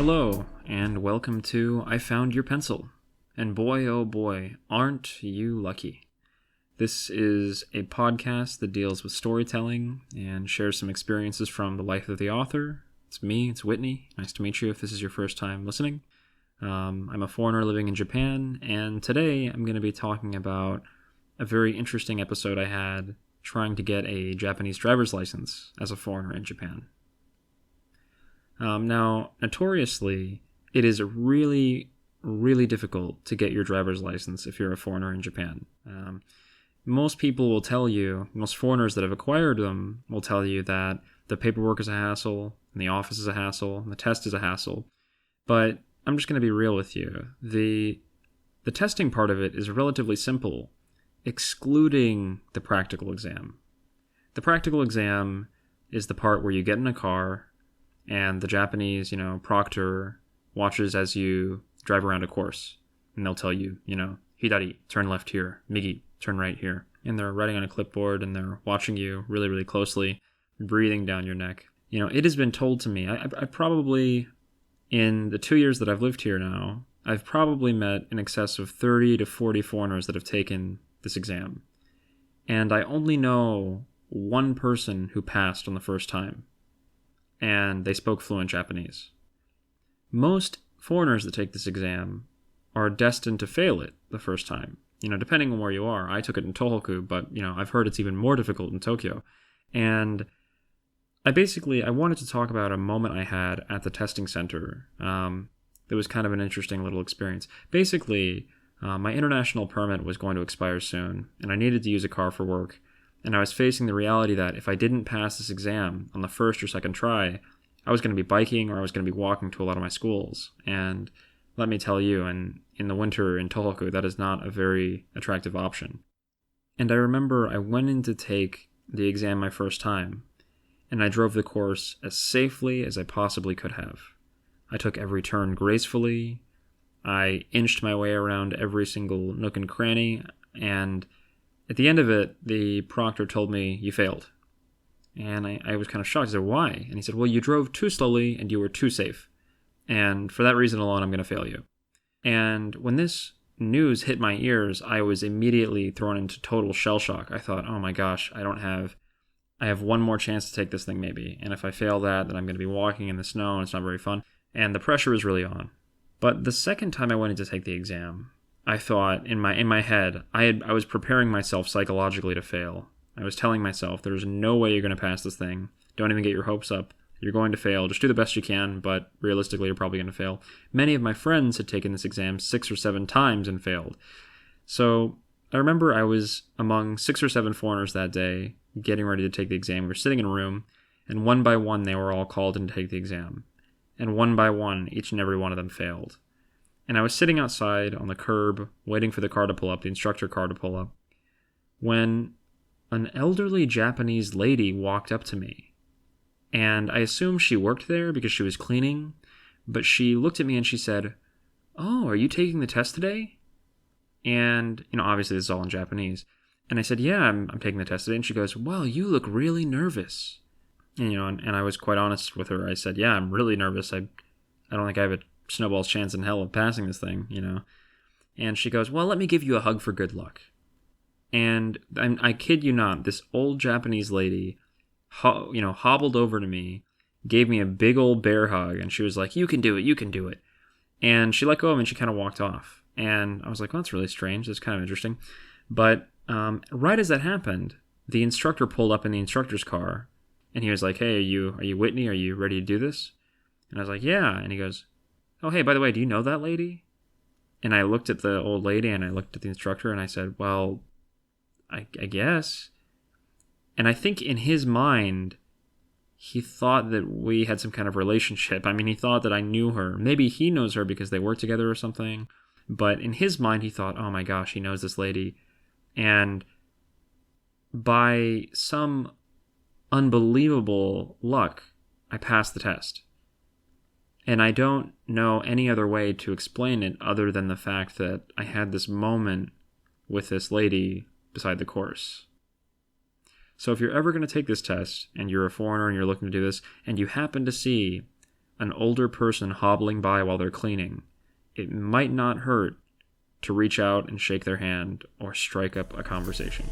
Hello, and welcome to I Found Your Pencil. And boy, oh boy, aren't you lucky. This is a podcast that deals with storytelling and shares some experiences from the life of the author. It's me, it's Whitney. Nice to meet you if this is your first time listening. I'm a foreigner living in Japan, and today I'm going to be talking about a very interesting episode I had trying to get a Japanese driver's license as a foreigner in Japan. Now, notoriously, it is really, really difficult to get your driver's license if you're a foreigner in Japan. Most people will tell you, most foreigners that have acquired them will tell you that the paperwork is a hassle, and the office is a hassle, and the test is a hassle. But I'm just going to be real with you. The testing part of it is relatively simple, excluding the practical exam. The practical exam is the part where you get in a car and the Japanese, proctor watches as you drive around a course. And they'll tell you, hidari, turn left here, migi, turn right here. And they're writing on a clipboard and they're watching you really, really closely, breathing down your neck. It has been told to me, I probably, in the 2 years that I've lived here now, I've probably met in excess of 30 to 40 foreigners that have taken this exam. And I only know one person who passed on the first time. And they spoke fluent Japanese. Most foreigners that take this exam are destined to fail it the first time. Depending on where you are. I took it in Tohoku, but, I've heard it's even more difficult in Tokyo. And I wanted to talk about a moment I had at the testing center. It was kind of an interesting little experience. Basically, my international permit was going to expire soon, and I needed to use a car for work. And I was facing the reality that if I didn't pass this exam on the first or second try, I was going to be biking or I was going to be walking to a lot of my schools. And let me tell you, in the winter in Tohoku, that is not a very attractive option. And I remember I went in to take the exam my first time, and I drove the course as safely as I possibly could have. I took every turn gracefully. I inched my way around every single nook and cranny, and at the end of it, the proctor told me, "You failed." And I was kind of shocked. I said, "Why?" And he said, "Well, you drove too slowly and you were too safe. And for that reason alone, I'm going to fail you." And when this news hit my ears, I was immediately thrown into total shell shock. I thought, oh my gosh, I have one more chance to take this thing maybe. And if I fail that, then I'm going to be walking in the snow and it's not very fun. And the pressure was really on. But the second time I went in to take the exam, I thought in my head, I was preparing myself psychologically to fail. I was telling myself, there's no way you're going to pass this thing. Don't even get your hopes up. You're going to fail. Just do the best you can, but realistically, you're probably going to fail. Many of my friends had taken this exam 6 or 7 times and failed. So I remember I was among 6 or 7 foreigners that day getting ready to take the exam. We were sitting in a room, and one by one, they were all called in to take the exam. And one by one, each and every one of them failed. And I was sitting outside on the curb, waiting for the car to pull up, the instructor car to pull up, when an elderly Japanese lady walked up to me. And I assumed she worked there because she was cleaning, but she looked at me and she said, "Oh, are you taking the test today?" And, obviously this is all in Japanese. And I said, "Yeah, I'm taking the test today." And she goes, "Well, you look really nervous." And, and I was quite honest with her. I said, "Yeah, I'm really nervous. I don't think I have a snowball's chance in hell of passing this thing, And she goes, "Well, let me give you a hug for good luck." And I kid you not, this old Japanese lady, hobbled over to me, gave me a big old bear hug, and she was like, "You can do it, you can do it." And she let go of me and she kind of walked off. And I was like, well, that's really strange. That's kind of interesting. But right as that happened, the instructor pulled up in the instructor's car, and he was like, "Hey, are you Whitney? Are you ready to do this?" And I was like, "Yeah." And he goes, "Oh, hey, by the way, do you know that lady?" And I looked at the old lady and I looked at the instructor and I said, "Well, I guess." And I think in his mind, he thought that we had some kind of relationship. I mean, he thought that I knew her. Maybe he knows her because they work together or something. But in his mind, he thought, oh my gosh, he knows this lady. And by some unbelievable luck, I passed the test. And I don't know any other way to explain it other than the fact that I had this moment with this lady beside the course. So if you're ever going to take this test, and you're a foreigner and you're looking to do this, and you happen to see an older person hobbling by while they're cleaning, it might not hurt to reach out and shake their hand or strike up a conversation.